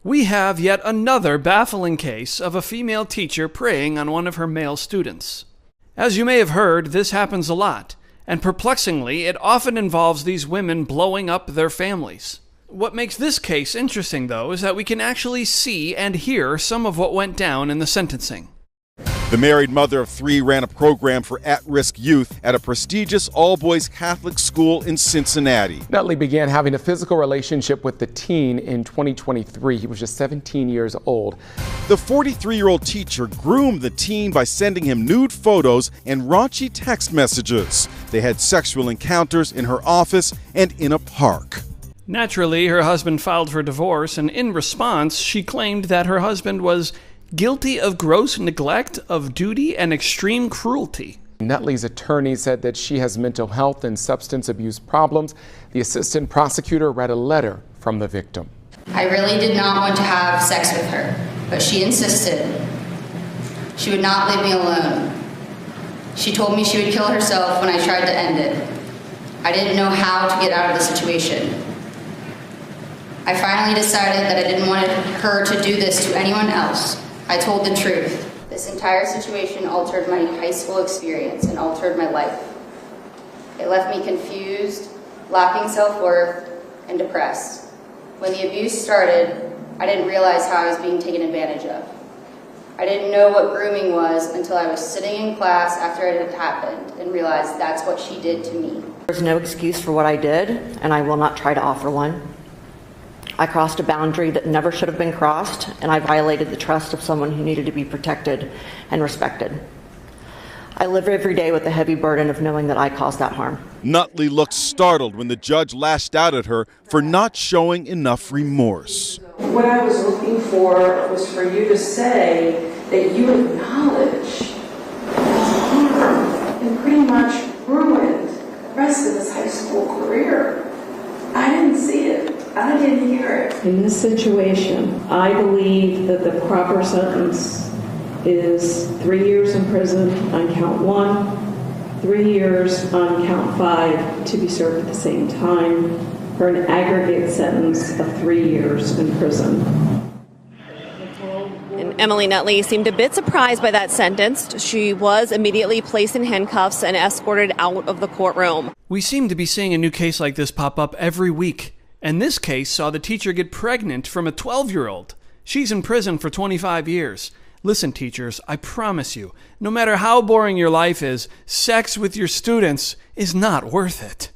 We have yet another baffling case of a female teacher preying on one of her male students. As you may have heard, this happens a lot, and perplexingly, it often involves these women blowing up their families. What makes this case interesting, though, is that we can actually see and hear some of what went down in the sentencing. The married mother of 3 ran a program for at-risk youth at a prestigious all-boys Catholic school in Cincinnati. Nutley began having a physical relationship with the teen in 2023. He was just 17 years old. The 43-year-old teacher groomed the teen by sending him nude photos and raunchy text messages. They had sexual encounters in her office and in a park. Naturally, her husband filed for divorce, and in response, she claimed that her husband was guilty of gross neglect of duty and extreme cruelty. Nutley's attorney said that she has mental health and substance abuse problems. The assistant prosecutor read a letter from the victim. I really did not want to have sex with her, but she insisted. She would not leave me alone. She told me she would kill herself when I tried to end it. I didn't know how to get out of the situation. I finally decided that I didn't want her to do this to anyone else. I told the truth. This entire situation altered my high school experience and altered my life. It left me confused, lacking self-worth, and depressed. When the abuse started, I didn't realize how I was being taken advantage of. I didn't know what grooming was until I was sitting in class after it had happened and realized that's what she did to me. There's no excuse for what I did, and I will not try to offer one. I crossed a boundary that never should have been crossed, and I violated the trust of someone who needed to be protected and respected. I live every day with the heavy burden of knowing that I caused that harm. Nutley looked startled when the judge lashed out at her for not showing enough remorse. What I was looking for was for you to say that you acknowledge the harm and pretty much ruined the rest of his high school career. I didn't see it. I didn't hear it. In this situation, I believe that the proper sentence is 3 years in prison on count 1, 3 years on count 5 to be served at the same time, for an aggregate sentence of 3 years in prison. And Emily Nutley seemed a bit surprised by that sentence. She was immediately placed in handcuffs and escorted out of the courtroom. We seem to be seeing a new case like this pop up every week. And this case saw the teacher get pregnant from a 12-year-old. She's in prison for 25 years. Listen, teachers, I promise you, no matter how boring your life is, sex with your students is not worth it.